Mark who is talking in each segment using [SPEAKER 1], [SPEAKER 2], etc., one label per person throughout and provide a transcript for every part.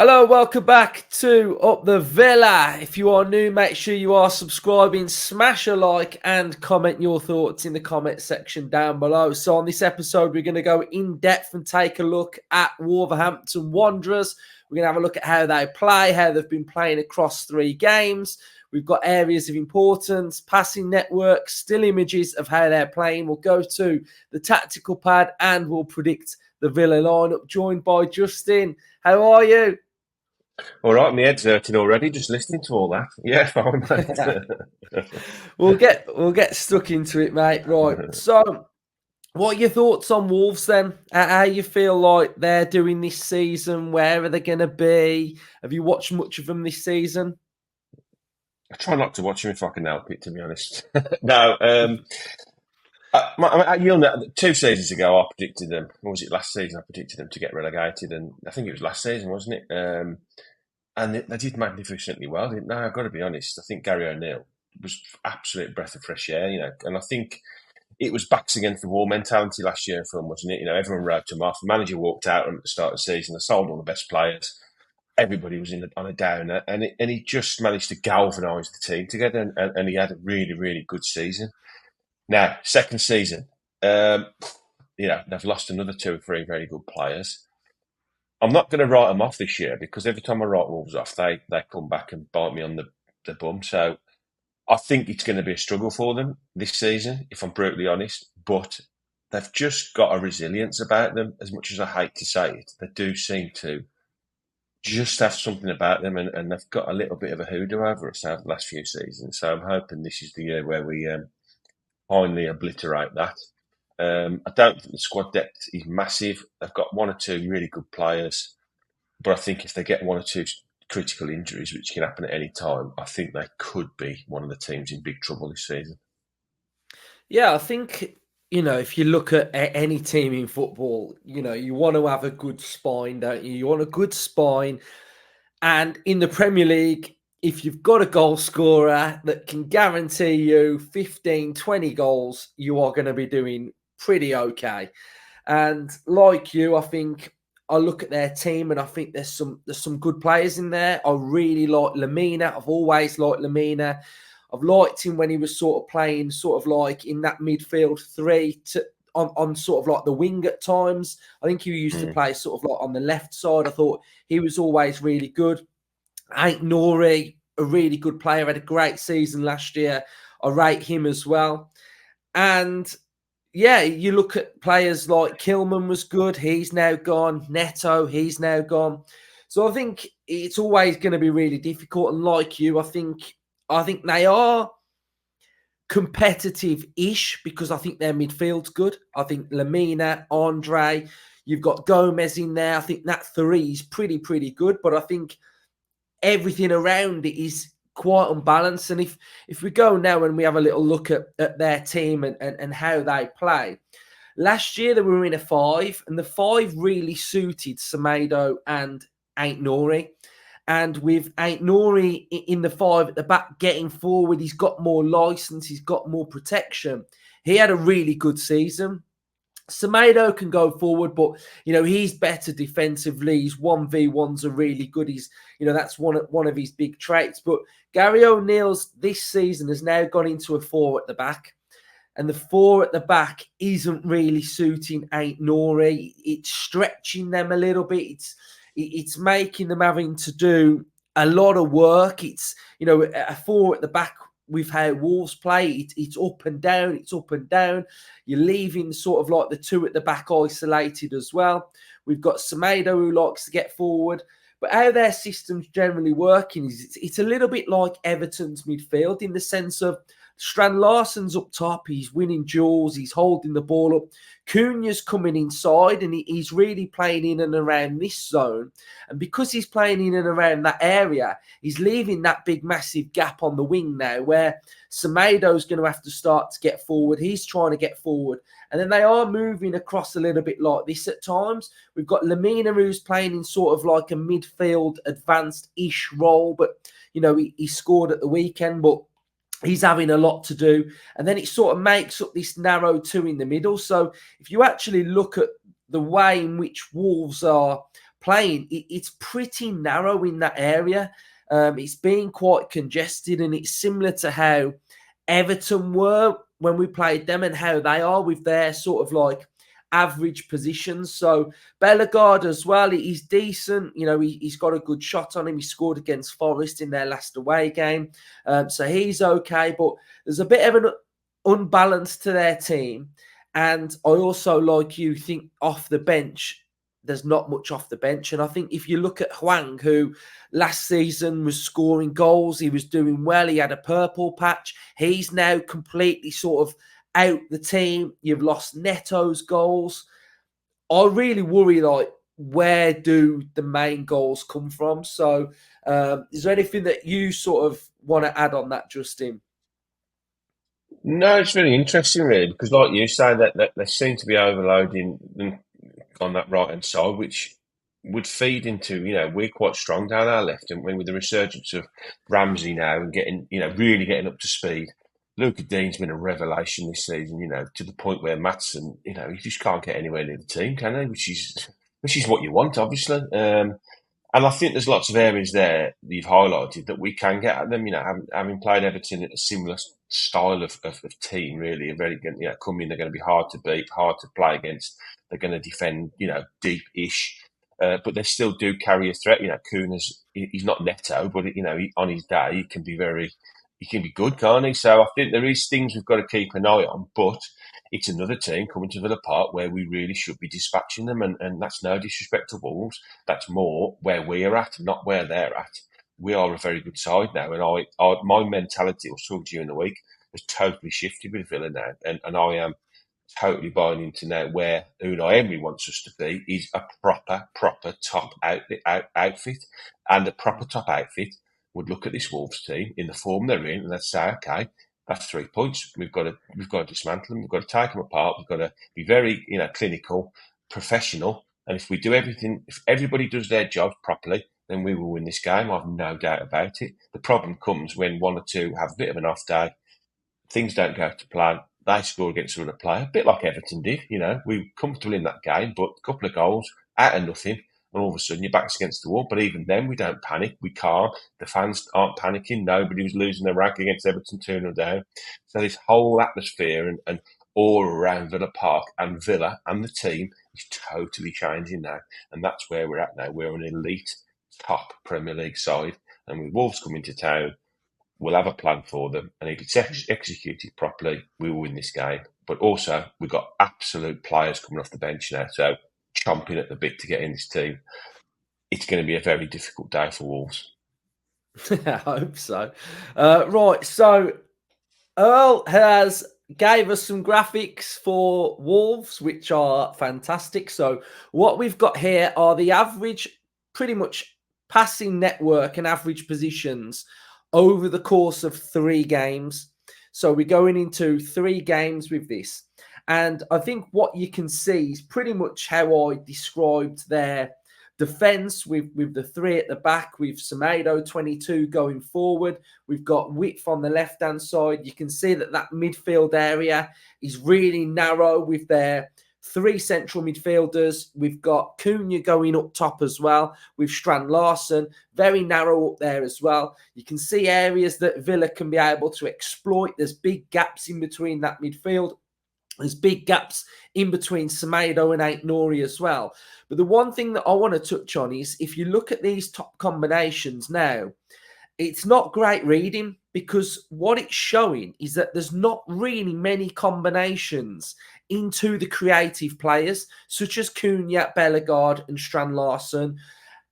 [SPEAKER 1] Hello, welcome back to Up the Villa. If you are new, make sure you are subscribing, smash a like and comment your thoughts in the comment section down below. So on this episode, we're going to go in depth and take a look at Wolverhampton Wanderers. We're going to have a look at how they play, how they've been playing across 3 games. We've got areas of importance, passing networks, still images of how they're playing. We'll go to the tactical pad and we'll predict the Villa lineup, joined by Justin. How are you?
[SPEAKER 2] All right, my head's hurting already just listening to all that. Yeah, fine, mate.
[SPEAKER 1] We'll get stuck into it, mate. Right. So, what are your thoughts on Wolves then? How you feel like they're doing this season? Where are they going to be? Have you watched much of them this season?
[SPEAKER 2] I try not to watch him if I can help it, to be honest. No, you'll know, 2 seasons ago I predicted them. Or was it last season? I predicted them to get relegated, and I think it was last season, wasn't it? And they did magnificently well, didn't they? I've got to be honest. I think Gary O'Neill was absolute breath of fresh air, and I think it was backs against the wall mentality last year for them, wasn't it? Everyone wrote him off. The manager walked out at the start of the season. They sold all the best players. Everybody was on a downer, and he just managed to galvanise the team together, and he had a really, really good season. Now, second season, they've lost another 2 or 3 very good players. I'm not going to write them off this year because every time I write Wolves off, they come back and bite me on the bum. So I think it's going to be a struggle for them this season, if I'm brutally honest. But they've just got a resilience about them. As much as I hate to say it, they do seem to just have something about them, and they've got a little bit of a hoodoo over us over the last few seasons. So I'm hoping this is the year where we finally obliterate that. I don't think the squad depth is massive. They've got 1 or 2 really good players, but I think if they get 1 or 2 critical injuries, which can happen at any time, I think they could be one of the teams in big trouble this season.
[SPEAKER 1] Yeah, I think, if you look at any team in football, you want to have a good spine, don't you? You want a good spine. And in the Premier League, if you've got a goal scorer that can guarantee you 15, 20 goals, you are going to be doing pretty okay. And like you, I think I look at their team and I think there's some good players in there. I really like Lamina. I've always liked Lamina. I've liked him when he was sort of playing sort of like in that midfield 3 on sort of like the wing at times. I think he used to play sort of like on the left side. I thought he was always really good. Nori, a really good player, had a great season last year. I rate him as well. And yeah, you look at players like Kilman was good. He's now gone. Neto, he's now gone. So I think it's always going to be really difficult. And like you, I think they are competitive-ish because I think their midfield's good. I think Lamina, Andre, you've got Gomez in there. I think that 3 is pretty good. But I think everything around it is quite unbalanced. And if we go now and we have a little look at their team and how they play, last year they were in a 5, and the 5 really suited Semedo and Aït-Nouri. And with Aït-Nouri in the 5 at the back getting forward, he's got more license, he's got more protection. He had a really good season. Semedo can go forward, but he's better defensively. His 1v1s are really good. That's one of his big traits. But Gary O'Neill's this season has now gone into a 4 at the back, and the 4 at the back isn't really suiting Aït-Nouri. It's stretching them a little bit. It's making them having to do a lot of work. It's a 4 at the back. With how Wolves play, it's up and down, it's up and down. You're leaving sort of like the 2 at the back isolated as well. We've got Semedo who likes to get forward. But how their system's generally working is it's a little bit like Everton's midfield in the sense of Strand Larsen's up top, he's winning duels, he's holding the ball up. Cunha's coming inside and he's really playing in and around this zone. And because he's playing in and around that area, he's leaving that big, massive gap on the wing now where Semedo's going to have to start to get forward. He's trying to get forward. And then they are moving across a little bit like this at times. We've got Lamina who's playing in sort of like a midfield advanced-ish role. But, he scored at the weekend, but he's having a lot to do. And then it sort of makes up this narrow 2 in the middle. So if you actually look at the way in which Wolves are playing, it's pretty narrow in that area. It's been quite congested, and it's similar to how Everton were when we played them and how they are with their sort of like average positions. So Bellegarde as well, he's decent. You know, he's got a good shot on him. He scored against Forest in their last away game. So he's okay, but there's a bit of an unbalance to their team. And I also, like you, think off the bench, there's not much off the bench. And I think if you look at Hwang, who last season was scoring goals, he was doing well, he had a purple patch. He's now completely sort of out the team. You've lost Neto's goals. I really worry, like, where do the main goals come from? So is there anything that you sort of want to add on that, Justin?
[SPEAKER 2] No, it's really interesting, really, because like you say, that they seem to be overloading them on that right hand side, which would feed into, we're quite strong down our left, and when with the resurgence of Ramsey now and getting, really getting up to speed. Luca Dean's been a revelation this season, to the point where Maatsen, he just can't get anywhere near the team, can he? Which is what you want, obviously. And I think there's lots of areas there that you've highlighted that we can get at them. Having played Everton at a similar style of team, really, a very, come in, they're going to be hard to beat, hard to play against. They're going to defend, deep-ish, but they still do carry a threat. Kuna's, he's not Neto, but on his day, he can be good, can't he? So I think there is things we've got to keep an eye on, but it's another team coming to Villa Park where we really should be dispatching them, and that's no disrespect to Wolves. That's more where we are at, not where they're at. We are a very good side now, and my mentality, I was talking to you in the week, has totally shifted with Villa now, and I am totally buying into now where Unai Emery wants us to be is a proper top outfit, and a proper top outfit would look at this Wolves team in the form they're in, and they'd say, okay, that's 3 points. We've got to dismantle them. We've got to take them apart. We've got to be very, clinical, professional. And if we do everything, if everybody does their jobs properly, then we will win this game. I've no doubt about it. The problem comes when one or two have a bit of an off day. Things don't go to plan. They score against another player, a bit like Everton did. We were comfortable in that game, but a couple of goals out of nothing. And all of a sudden, your back's against the wall. But even then, we don't panic. We can't. The fans aren't panicking. Nobody was losing their rag against Everton 2-0 down. So this whole atmosphere and all around Villa Park and Villa and the team is totally changing now. And that's where we're at now. We're an elite top Premier League side. And with Wolves coming to town, we'll have a plan for them. And if it's executed properly, we will win this game. But also, we've got absolute players coming off the bench now. So chomping at the bit to get in this team. It's going to be a very difficult day for Wolves.
[SPEAKER 1] I hope so. Right, so Earl gave us some graphics for Wolves, which are fantastic. So what we've got here are the average, pretty much passing network and average positions over the course of 3 games. So we're going into 3 games with this. And I think what you can see is pretty much how I described their defence with the 3 at the back, with Semedo 22 going forward. We've got width on the left-hand side. You can see that midfield area is really narrow with their 3 central midfielders. We've got Cunha going up top as well with Strand Larsen, very narrow up there as well. You can see areas that Villa can be able to exploit. There's big gaps in between that midfield. There's big gaps in between Semedo and Ait-Nouri as well. But the one thing that I want to touch on is if you look at these top combinations now, it's not great reading, because what it's showing is that there's not really many combinations into the creative players, such as Cunha, Bellegarde and Strand Larsen.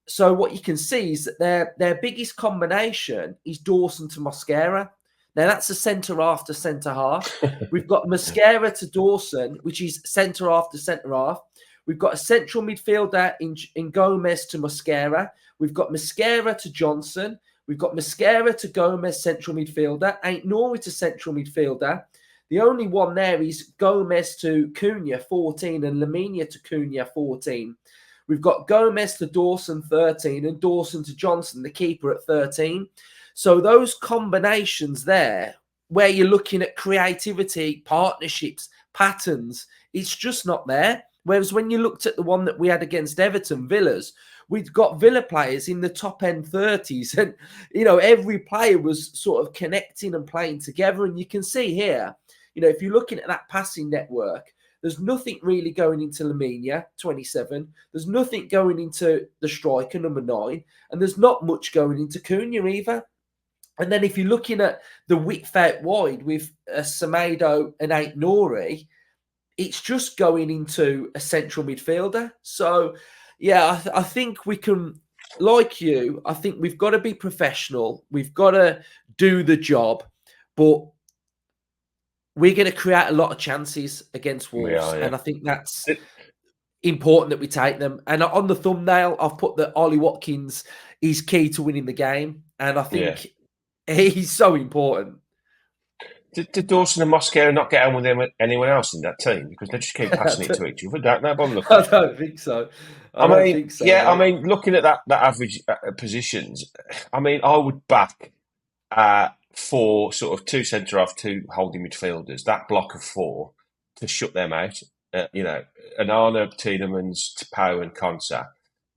[SPEAKER 1] So what you can see is that their biggest combination is Dawson to Mosquera. Now, that's a centre-half to centre-half. We've got Mosquera to Dawson, which is centre-half to centre-half. We've got a central midfielder in Gomez to Mosquera. We've got Mosquera to Johnson. We've got Mosquera to Gomez, central midfielder. Ait-Nouri to central midfielder. The only one there is Gomez to Cunha, 14, and Lamine to Cunha, 14. We've got Gomez to Dawson, 13, and Dawson to Johnson, the keeper, at 13. So those combinations there, where you're looking at creativity, partnerships, patterns, it's just not there. Whereas when you looked at the one that we had against Everton, Villas, we've got Villa players in the top end 30s, and every player was sort of connecting and playing together. And you can see here, if you're looking at that passing network, there's nothing really going into Lamine, 27. There's nothing going into the striker, number 9, and there's not much going into Cunha either. And then if you're looking at the width out wide with Semedo and Aït-Nouri, it's just going into a central midfielder. So, yeah, I think we can, like you, I think we've got to be professional. We've got to do the job. But we're going to create a lot of chances against Wolves. And I think that's important that we take them. And on the thumbnail, I've put that Ollie Watkins is key to winning the game. And I think he's so important.
[SPEAKER 2] Did Dawson and Mosquera not get on with anyone else in that team? Because they just keep passing it to each other, don't they?
[SPEAKER 1] I don't think so. I don't think so.
[SPEAKER 2] Yeah, mate. I mean, looking at that average positions, I mean, I would back 4 sort of 2 centre-half, 2 holding midfielders, that block of 4 to shut them out. Anana, Tielemans, Tapau and Konsa,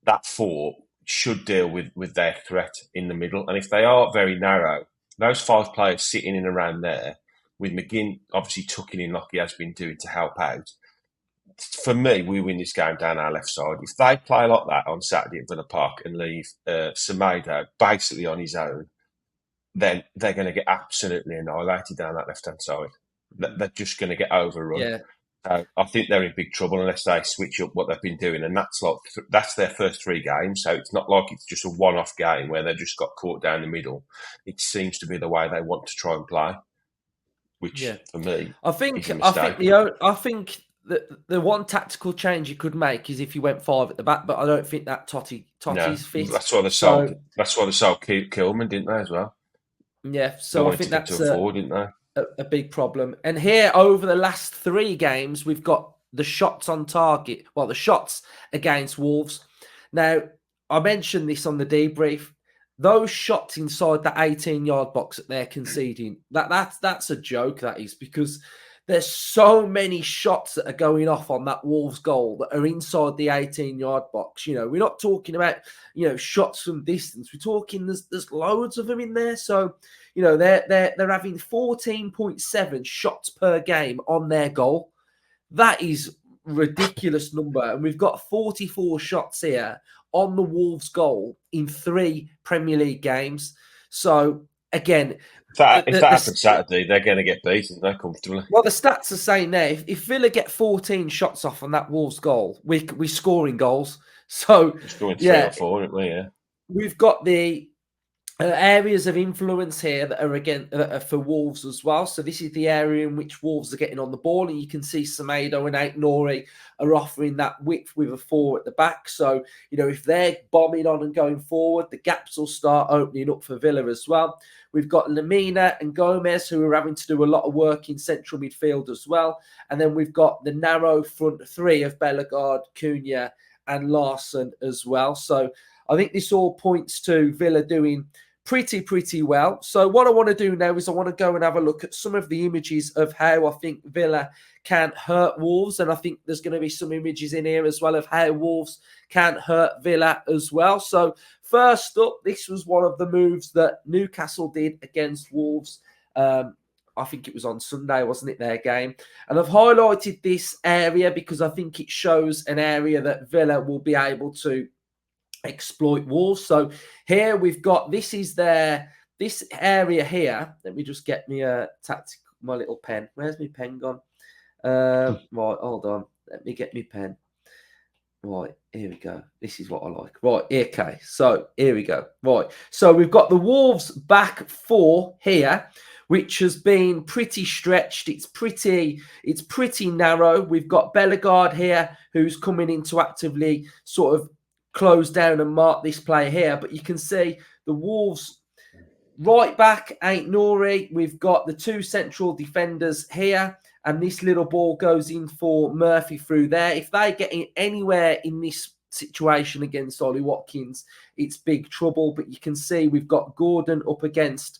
[SPEAKER 2] that 4 should deal with their threat in the middle. And if they are very narrow, those 5 players sitting in around there, with McGinn obviously tucking in like he has been doing to help out, for me, we win this game down our left side. If they play like that on Saturday at Villa Park and leave Semedo basically on his own, then they're going to get absolutely annihilated down that left-hand side. They're just going to get overrun.
[SPEAKER 1] Yeah.
[SPEAKER 2] I think they're in big trouble unless they switch up what they've been doing. And that's their first 3 games. So it's not like it's just a one-off game where they just got caught down the middle. It seems to be the way they want to try and play, which for me,
[SPEAKER 1] I think
[SPEAKER 2] is a mistake.
[SPEAKER 1] I think the one tactical change you could make is if you went 5 at the back, but I don't think that Totti's fit.
[SPEAKER 2] That's why they sold Kilman, didn't they, as well?
[SPEAKER 1] Yeah, so I think that's
[SPEAKER 2] didn't they?
[SPEAKER 1] A big problem. And here, over the last 3 games, we've got the shots on target. Well, the shots against Wolves. Now, I mentioned this on the debrief. Those shots inside the 18-yard box that they're conceding, that's a joke, that is, because there's so many shots that are going off on that Wolves goal that are inside the 18-yard box. We're not talking about, shots from distance. We're talking there's loads of them in there. So, they're having 14.7 shots per game on their goal. That is ridiculous number. And we've got 44 shots here on the Wolves goal in 3 Premier League games. So, again,
[SPEAKER 2] if that happens Saturday, they're going to get beaten, they're comfortably.
[SPEAKER 1] Well, the stats are saying there, if Villa get 14 shots off on that Wolves goal, we're scoring goals. So,
[SPEAKER 2] we're scoring 3 or 4, aren't we? Yeah.
[SPEAKER 1] We've got the areas of influence here that are for Wolves as well. So this is the area in which Wolves are getting on the ball, and you can see Semedo and Aït-Nouri are offering that width with a 4 at the back. So, if they're bombing on and going forward, the gaps will start opening up for Villa as well. We've got Lamina and Gomez, who are having to do a lot of work in central midfield as well. And then we've got the narrow front 3 of Bellegarde, Cunha and Larsson as well. So I think this all points to Villa doing pretty well. So what I want to do now is I want to go and have a look at some of the images of how I think Villa can hurt Wolves. And I think there's going to be some images in here as well of how Wolves can hurt Villa as well. So first up, this was one of the moves that Newcastle did against Wolves. I think it was on Sunday, wasn't it, their game? And I've highlighted this area because I think it shows an area that Villa will be able to exploit Wolves. So here we've got, this area here. Let me just get me my little pen. Where's my pen gone? Right, hold on. Let me get my pen. Right, here we go. This is what I like. Right, okay. So here we go. Right. So we've got the Wolves back 4 here, which has been pretty stretched. It's pretty narrow. We've got Bellegarde here, who's coming in to actively sort of close down and mark this player here. But you can see the Wolves right back, Aït-Nouri. We've got the 2 central defenders here. And this little ball goes in for Murphy through there. If they get anywhere in this situation against Ollie Watkins, it's big trouble. But you can see we've got Gordon up against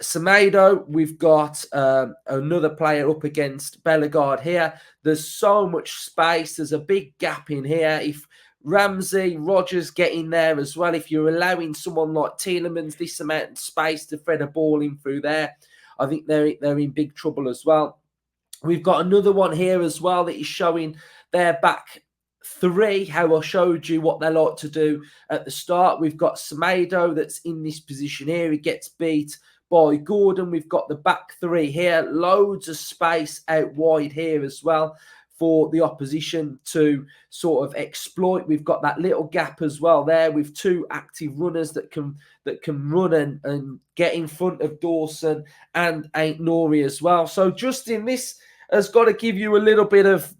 [SPEAKER 1] Semedo. We've got another player up against Bellegarde here. There's so much space. There's a big gap in here. If Ramsey, Rodgers getting there as well. If you're allowing someone like Tielemans this amount of space to thread a ball in through there, I think they're in big trouble as well. We've got another one here as well that is showing their back three, how I showed you what they like to do at the start. We've got Semedo that's in this position here. He gets beat by Gordon. We've got the back three here. Loads of space out wide here as well for the opposition to sort of exploit. We've got that little gap as well there with two active runners that can run and get in front of Dawson and Ain't Nori as well. So Justin, this has got to give you a little bit of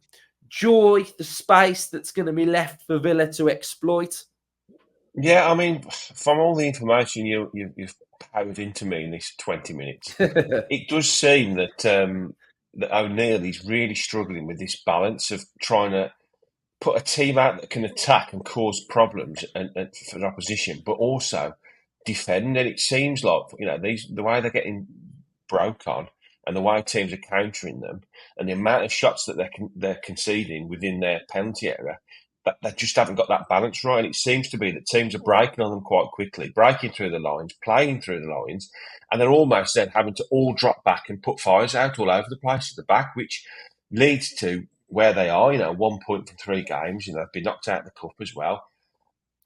[SPEAKER 1] joy, the space that's going to be left for Villa to exploit.
[SPEAKER 2] Yeah, I mean, from all the information you've powered into me in this 20 minutes, it does seem that that O'Neill is really struggling with this balance of trying to put a team out that can attack and cause problems and for the opposition, but also defend. And it seems like the way they're getting broke on, and the way teams are countering them, and the amount of shots that they're conceding within their penalty area, that they just haven't got that balance right. And it seems to be that teams are breaking on them quite quickly, breaking through the lines, playing through the lines, and they're almost then having to all drop back and put fires out all over the place at the back, which leads to where they are, 1 point from 3 games, they've been knocked out of the cup as well.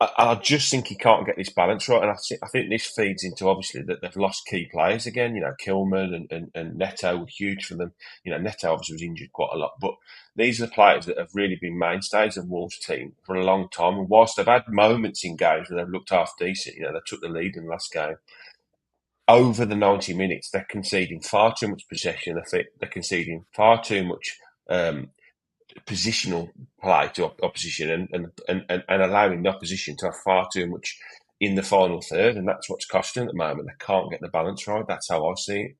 [SPEAKER 2] I just think he can't get this balance right, and I think this feeds into obviously that they've lost key players again. Kilman and Neto were huge for them. Neto obviously was injured quite a lot, but these are the players that have really been mainstays of Wolves' team for a long time. And whilst they've had moments in games where they've looked half decent, they took the lead in the last game. Over the 90 minutes, they're conceding far too much possession. They're conceding far too much positional play to opposition and allowing the opposition to have far too much in the final third, and that's what's costing at the moment. They can't get the balance right. That's how I see it.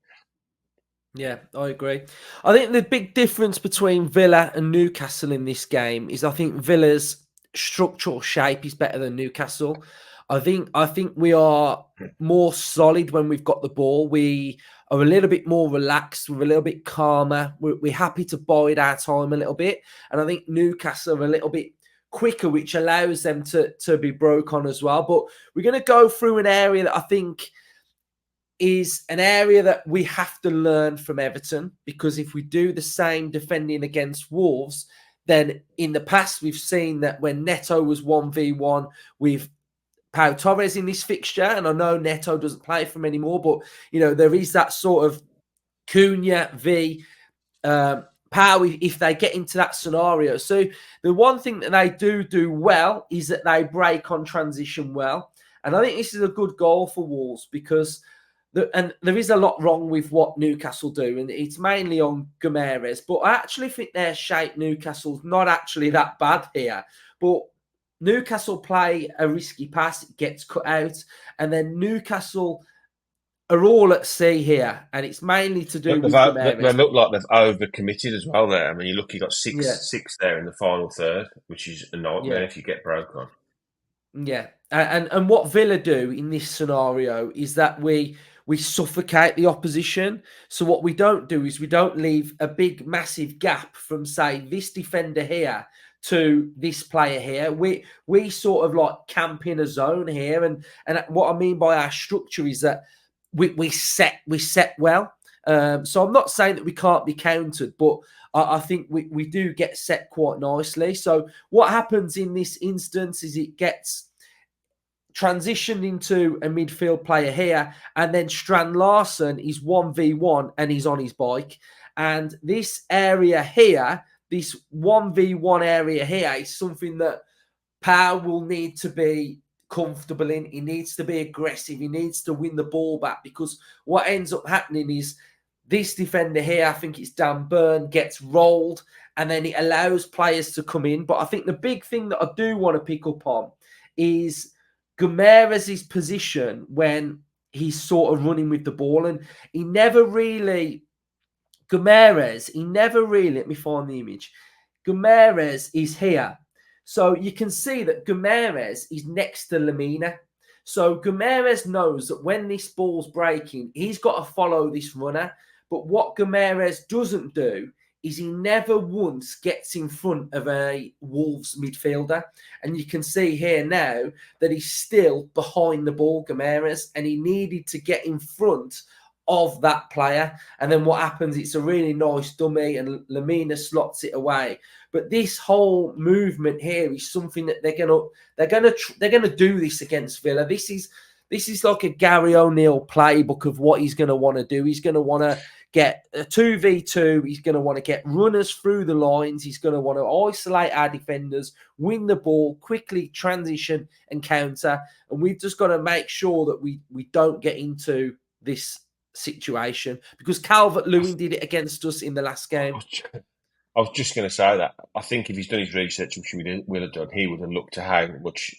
[SPEAKER 1] Yeah, I agree. I think the big difference between Villa and Newcastle in this game is I think Villa's structural shape is better than Newcastle. I think we are more solid when we've got the ball. We are a little bit more relaxed. We're a little bit calmer. We're happy to bide our time a little bit. And I think Newcastle are a little bit quicker, which allows them to be broke on as well. But we're going to go through an area that I think is an area that we have to learn from Everton, because if we do the same defending against Wolves, then in the past we've seen that when Neto was 1v1 with Pau Torres in this fixture, and I know Neto doesn't play for him anymore, but there is that sort of Cunha v Pau if they get into that scenario. So the one thing that they do well is that they break on transition well, and I think this is a good goal for Wolves because there is a lot wrong with what Newcastle do, and it's mainly on Guimaraes. But I actually think their shape, Newcastle's not actually that bad here. But Newcastle play a risky pass, it gets cut out, and then Newcastle are all at sea here, and it's mainly to do with Guimaraes.
[SPEAKER 2] They look like they've overcommitted as well there. I mean, you got six there in the final third, which is a nightmare if you get broke on.
[SPEAKER 1] Yeah, and what Villa do in this scenario is that we suffocate the opposition. So what we don't do is we don't leave a big, massive gap from, say, this defender here to this player here. We sort of like camp in a zone here, and what I mean by our structure is that we set well. So I'm not saying that we can't be countered, but I think we do get set quite nicely. So what happens in this instance is it gets transitioned into a midfield player here, and then Strand Larsen is 1v1 and he's on his bike. And this area here, this 1v1 area here, is something that Pau will need to be comfortable in. He needs to be aggressive. He needs to win the ball back, because what ends up happening is this defender here, I think it's Dan Burn, gets rolled, and then it allows players to come in. But I think the big thing that I do want to pick up on is Guimaraes' position when he's sort of running with the ball, and he never really, let me find the image. Guimaraes is here. So you can see that Guimaraes is next to Lemina. So Guimaraes knows that when this ball's breaking, he's got to follow this runner. But what Guimaraes doesn't do is he never once gets in front of a Wolves midfielder. And you can see here now that he's still behind the ball, Gomes, and he needed to get in front of that player. And then what happens? It's a really nice dummy, and Lamina slots it away. But this whole movement here is something that they're gonna do this against Villa. This is like a Gary O'Neill playbook of what he's going to want to do. He's going to want to get a 2v2. He's going to want to get runners through the lines. He's going to want to isolate our defenders, win the ball, quickly transition and counter. And we've just got to make sure that we don't get into this situation, because Calvert-Lewin did it against us in the last game.
[SPEAKER 2] I was just going to say that. I think if he's done his research, which he will have done, he would have looked at how much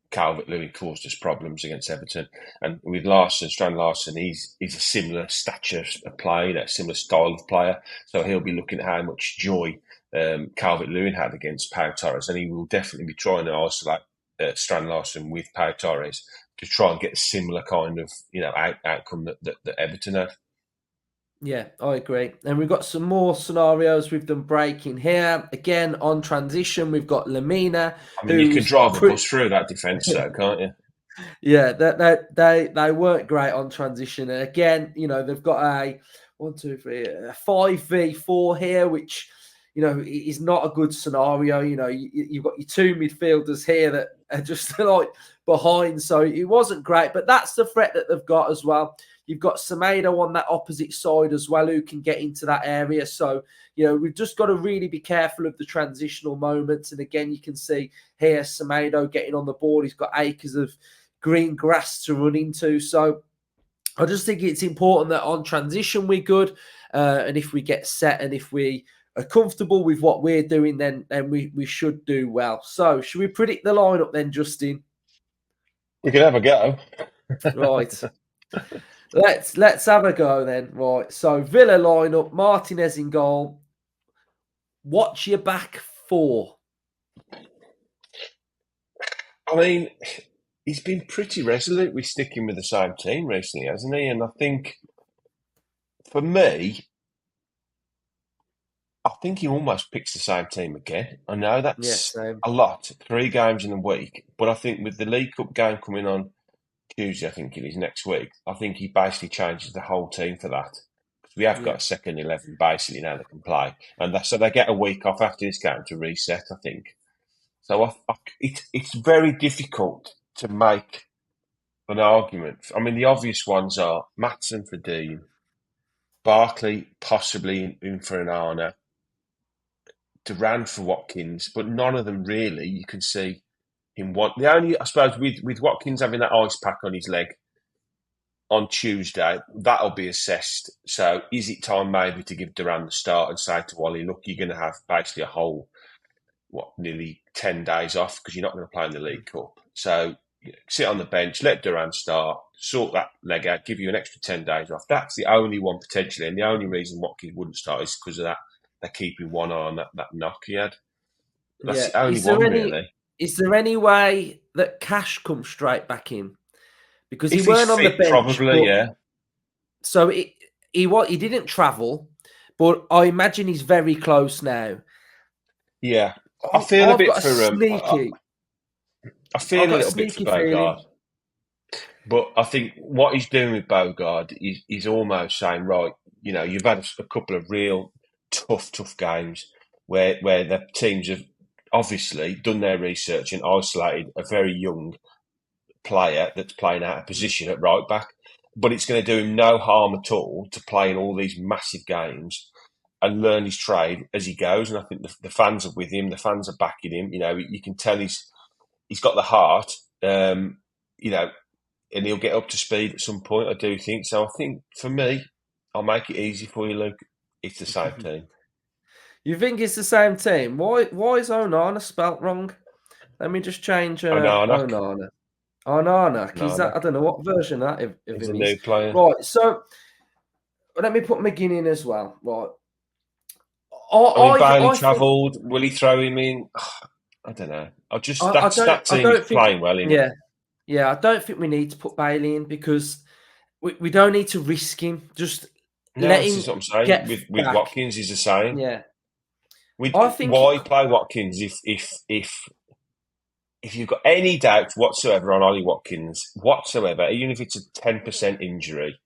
[SPEAKER 2] Calvert-Lewin caused us problems against Everton. And with Strand Larsen, he's a similar stature of player, a similar style of player. So he'll be looking at how much joy Calvert-Lewin had against Pau Torres, and he will definitely be trying to isolate Strand Larsen with Pau Torres to try and get a similar kind of outcome that Everton had.
[SPEAKER 1] Yeah, I agree. And we've got some more scenarios we've done breaking here. Again, on transition, we've got Lamina.
[SPEAKER 2] I mean, you can drive a bus through that defence, though, can't you?
[SPEAKER 1] Yeah, they weren't great on transition. And again, they've got a 5v4 here, which is not a good scenario. You've got your two midfielders here that are just like behind, so it wasn't great. But that's the threat that they've got as well. You've got Semedo on that opposite side as well, who can get into that area. So, we've just got to really be careful of the transitional moments. And again, you can see here Semedo getting on the board. He's got acres of green grass to run into. So I just think it's important that on transition we're good. And if we get set and if we are comfortable with what we're doing, then we should do well. So should we predict the lineup then, Justin?
[SPEAKER 2] We can have a go.
[SPEAKER 1] Right. Let's have a go then. Right. So Villa lineup, Martinez in goal. What's your back four?
[SPEAKER 2] I mean, he's been pretty resolute with sticking with the same team recently, hasn't he? And I think, for me, I think he almost picks the same team again. I know that's a lot, 3 games in a week, but I think with the League Cup game coming on Tuesday, I think it is next week, I think he basically changes the whole team for that. We have got a second 11 basically now that can play. And so they get a week off after this game to reset, I think. So it's very difficult to make an argument. I mean, the obvious ones are Maatsen for Dean, Barkley possibly in for an Arna, Duran for Watkins, but none of them really you can see him want. The only, I suppose, with Watkins having that ice pack on his leg on Tuesday, that'll be assessed. So is it time maybe to give Duran the start and say to Ollie, look, you're going to have basically a whole, nearly 10 days off because you're not going to play in the League Cup. So sit on the bench, let Duran start, sort that leg out, give you an extra 10 days off. That's the only one potentially. And the only reason Watkins wouldn't start is because of that. They're keeping one eye on that knock he had. That's the only one, really.
[SPEAKER 1] Is there any way that Cash comes straight back in? Because
[SPEAKER 2] if
[SPEAKER 1] he weren't on the bench.
[SPEAKER 2] Probably, yeah.
[SPEAKER 1] So he didn't travel, but I imagine he's very close now.
[SPEAKER 2] Yeah. I feel a bit for
[SPEAKER 1] sneaky.
[SPEAKER 2] I feel a little bit for Bogard. But I think what he's doing with Bogard is he's almost saying, right, you've had a couple of real tough games where the teams have obviously done their research and isolated a very young player that's playing out of position at right back. But it's going to do him no harm at all to play in all these massive games and learn his trade as he goes. And I think the fans are with him. The fans are backing him. You can tell he's got the heart, and he'll get up to speed at some point, I do think. So I think, for me, I'll make it easy for you, Luke. It's the same team.
[SPEAKER 1] You think it's the same team? Why is Onana spelt wrong? Let me just change Onana. Is that, I don't know what version that of
[SPEAKER 2] He's
[SPEAKER 1] him
[SPEAKER 2] a new player.
[SPEAKER 1] Right, so let me put McGinn in as well. Right.
[SPEAKER 2] Bailey travelled. Will he throw him in? I don't know. That team is playing well, isn't it?
[SPEAKER 1] Yeah, I don't think we need to put Bailey in because we don't need to risk him. Just
[SPEAKER 2] No,
[SPEAKER 1] let
[SPEAKER 2] this is
[SPEAKER 1] him
[SPEAKER 2] what I'm saying.
[SPEAKER 1] get
[SPEAKER 2] With
[SPEAKER 1] back.
[SPEAKER 2] Watkins is the same.
[SPEAKER 1] Yeah,
[SPEAKER 2] We
[SPEAKER 1] I think it.
[SPEAKER 2] why play Watkins if you've got any doubt whatsoever on Ollie Watkins whatsoever, even if it's a 10% injury,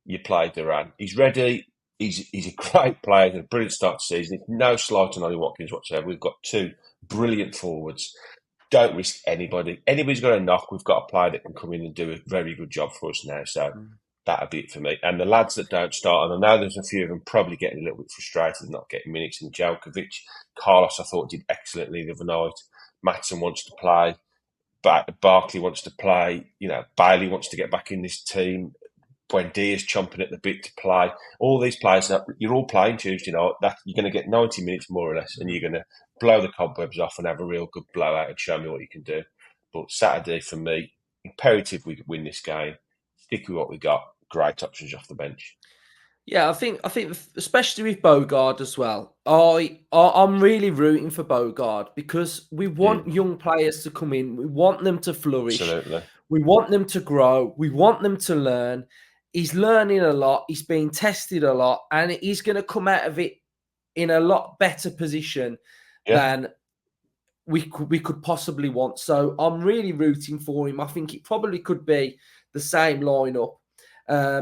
[SPEAKER 2] you play Duran. He's ready. He's a great player. He's a brilliant start to the season. No slight on Ollie Watkins whatsoever. We've got two brilliant forwards. Don't risk anybody. Anybody's got a knock. We've got a player that can come in and do a very good job for us now. So that'd be it for me. And the lads that don't start, and I know there's a few of them probably getting a little bit frustrated not getting minutes. And Djokovic, Carlos, I thought did excellently the other night. Matson wants to play. Barkley wants to play. You know, Bailey wants to get back in this team. Buendia's chomping at the bit to play. All these players, you're all playing Tuesday night. You're going to get 90 minutes more or less, and you're going to blow the cobwebs off and have a real good blowout and show me what you can do. But Saturday, for me, imperative we could win this game. Stick with what we got. Great options off the bench.
[SPEAKER 1] Yeah, I think especially with Bogard as well. I'm really rooting for Bogard because we want young players to come in. We want them to flourish.
[SPEAKER 2] Absolutely.
[SPEAKER 1] We want them to grow. We want them to learn. He's learning a lot. He's being tested a lot, and he's going to come out of it in a lot better position
[SPEAKER 2] Yeah.
[SPEAKER 1] than we could possibly want. So I'm really rooting for him. I think it probably could be the same lineup.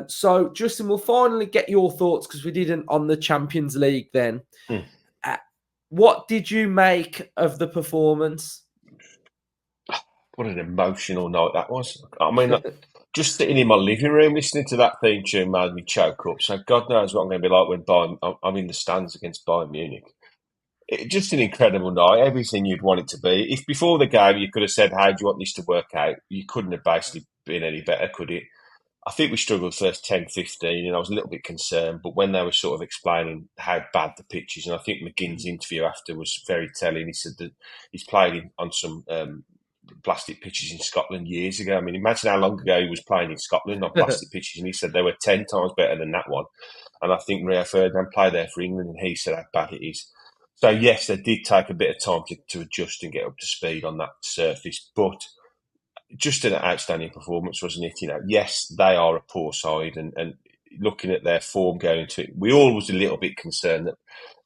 [SPEAKER 1] So Justin, we'll finally get your thoughts because we didn't on the Champions League then. What did you make of the performance?
[SPEAKER 2] What an emotional night that was. I mean, just sitting in my living room listening to that theme tune made me choke up. So God knows what I'm going to be like when I'm in the stands against Bayern Munich. Just an incredible night. Everything you'd want it to be. If before the game you could have said, "How do you want this to work out?" You couldn't have basically been any better, could it? I think we struggled first 10, 15, and I was a little bit concerned. But when they were sort of explaining how bad the pitch is, and I think McGinn's interview after was very telling. He said that he's played on some plastic pitches in Scotland years ago. I mean, imagine how long ago he was playing in Scotland on plastic pitches, and he said they were 10 times better than that one. And I think Rio Ferdinand played there for England, and he said how bad it is. So, yes, they did take a bit of time to adjust and get up to speed on that surface, but just an outstanding performance, wasn't it? You know, yes, they are a poor side, and looking at their form going to it, we all was a little bit concerned that,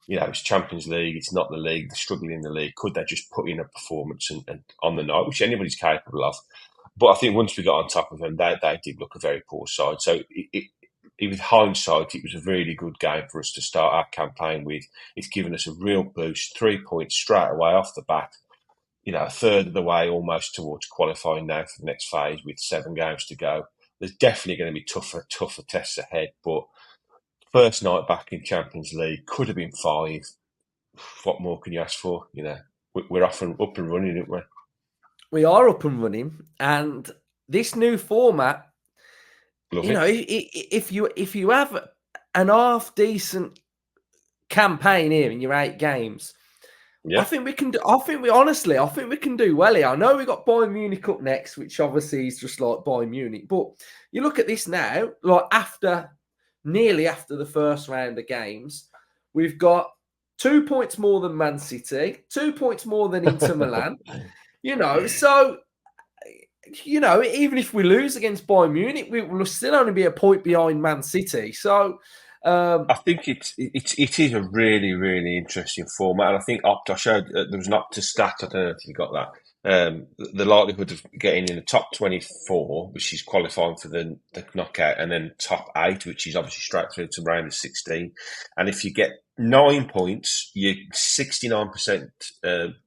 [SPEAKER 2] you know, it's Champions League, it's not the league, they're struggling in the league. Could they just put in a performance and on the night, which anybody's capable of? But I think once we got on top of them, they did look a very poor side. So with hindsight, it was a really good game for us to start our campaign with. It's given us a real boost, 3 points straight away off the bat. You know, a third of the way almost towards qualifying now for the next phase with 7 games to go. There's definitely going to be tougher tests ahead, but first night back in Champions League could have been 5. What more can you ask for? You know, we're up and running, aren't we?
[SPEAKER 1] We are up and running, and this new format,
[SPEAKER 2] Love
[SPEAKER 1] you know,
[SPEAKER 2] it.
[SPEAKER 1] if you have an half decent campaign here in your 8 games,
[SPEAKER 2] Yeah.
[SPEAKER 1] I think we can do. I think we can do well here. I know we got Bayern Munich up next, which obviously is just like Bayern Munich. But you look at this now, like nearly after the first round of games, we've got 2 points more than Man City, 2 points more than Inter Milan. You know, so you know, even if we lose against Bayern Munich, we will still only be a point behind Man City. So.
[SPEAKER 2] I think it is a really, really interesting format, and I think Opta showed there was an Opta stat. I don't know if you got that. The likelihood of getting in the top 24, which is qualifying for the knockout, and then top 8, which is obviously straight through to round of 16. And if you get 9 points, you're 69%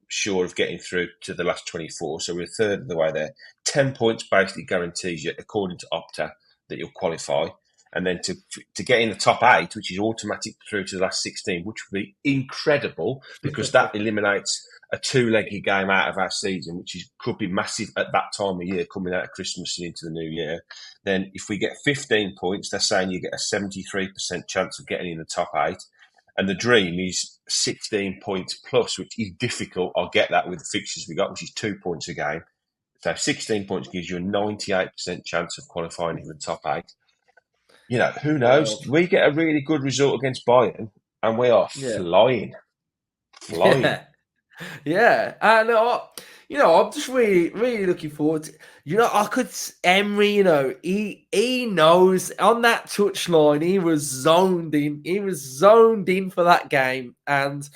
[SPEAKER 2] sure of getting through to the last 24. So we're a third of the way there. 10 points basically guarantees you, according to Opta, that you'll qualify. And then to get in the top 8, which is automatic through to the last 16, which would be incredible because that eliminates a 2-legged game out of our season, which could be massive at that time of year, coming out of Christmas and into the new year. Then if we get 15 points, they're saying you get a 73% chance of getting in the top 8. And the dream is 16 points plus, which is difficult. I'll get that with the fixtures we got, which is 2 points a game. So 16 points gives you a 98% chance of qualifying in the top 8. You know, who knows?
[SPEAKER 1] Wild.
[SPEAKER 2] We get a really good result against Bayern, and we are
[SPEAKER 1] Yeah.
[SPEAKER 2] flying.
[SPEAKER 1] Yeah. Yeah. And I'm just really looking forward to. I could Emery. He knows on that touchline. He was zoned in. He was zoned in for that game, and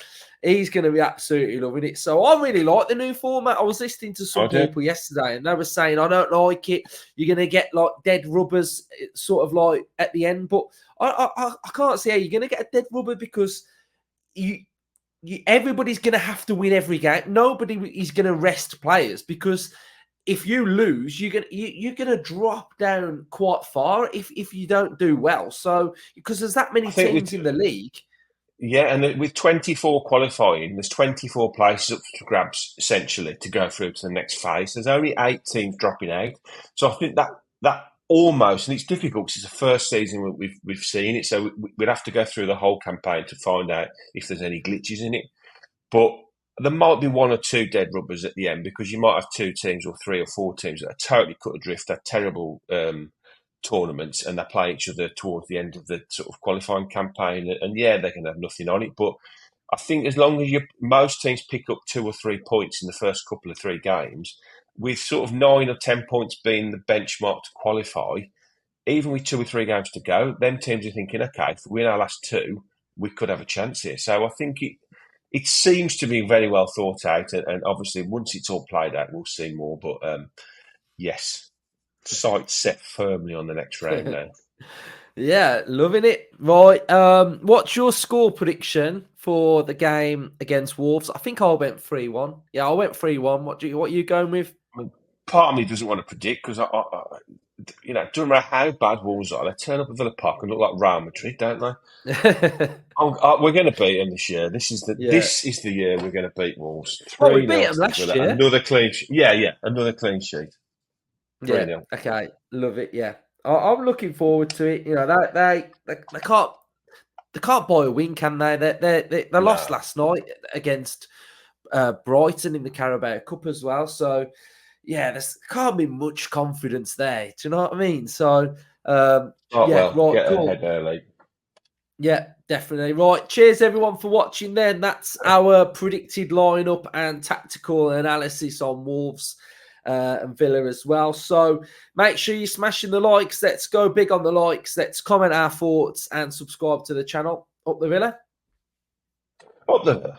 [SPEAKER 1] he's going to be absolutely loving it. So I really like the new format. I was listening to
[SPEAKER 2] I
[SPEAKER 1] some
[SPEAKER 2] do.
[SPEAKER 1] people yesterday, and they were saying I don't like it. You're going to get like dead rubbers, sort of like at the end, but I can't see how you're going to get a dead rubber because you everybody's going to have to win every game. Nobody is going to rest players because if you lose, you're going to drop down quite far if you don't do well. So because there's that
[SPEAKER 2] I
[SPEAKER 1] many
[SPEAKER 2] think
[SPEAKER 1] teams in the league.
[SPEAKER 2] yeah, and with 24 qualifying, there's 24 places up for grabs essentially to go through to the next phase. There's only 8 teams dropping out, so I think that almost, and it's difficult because it's the first season we've seen it, so we'd have to go through the whole campaign to find out if there's any glitches in it. But there might be 1 or 2 dead rubbers at the end because you might have 2 teams or 3 or 4 teams that are totally cut adrift. They're terrible tournaments and they play each other towards the end of the sort of qualifying campaign. And yeah, they can have nothing on it. But I think as long as most teams pick up 2 or 3 points in the first couple of 3 games, with sort of 9 or 10 points being the benchmark to qualify, even with 2 or 3 games to go, them teams are thinking, okay, if we win our last 2, we could have a chance here. So I think it seems to be very well thought out, and obviously once it's all played out, we'll see more. But yes, sights set firmly on the next round now.
[SPEAKER 1] Yeah, loving it. Right. What's your score prediction for the game against Wolves? I think I went 3-1. Yeah, I went 3-1. What are you going with?
[SPEAKER 2] I mean, part of me doesn't want to predict because doesn't matter how bad Wolves are, they turn up at Villa Park and look like Real Madrid, don't they? We're going to beat them this year. This is
[SPEAKER 1] Yeah.
[SPEAKER 2] the year we're going to beat Wolves.
[SPEAKER 1] Well, we
[SPEAKER 2] 3-0
[SPEAKER 1] beat them
[SPEAKER 2] to
[SPEAKER 1] last
[SPEAKER 2] Villa.
[SPEAKER 1] year.
[SPEAKER 2] Another clean sheet. Yeah, another clean sheet.
[SPEAKER 1] Yeah.
[SPEAKER 2] 3-0.
[SPEAKER 1] Okay. Love it. Yeah. I'm looking forward to it. They can't buy a win, can they? They lost
[SPEAKER 2] No.
[SPEAKER 1] last night against Brighton in the Carabao Cup as well. So yeah, there can't be much confidence there. Do you know what I mean? So
[SPEAKER 2] Oh,
[SPEAKER 1] yeah,
[SPEAKER 2] well,
[SPEAKER 1] right,
[SPEAKER 2] get
[SPEAKER 1] cool.
[SPEAKER 2] ahead early.
[SPEAKER 1] Yeah, definitely. Right. Cheers, everyone, for watching then. That's our predicted lineup and tactical analysis on Wolves and Villa as well. So make sure you're smashing the likes. Let's go big on the likes. Let's comment our thoughts and subscribe to the channel. Up the Villa.
[SPEAKER 2] Up the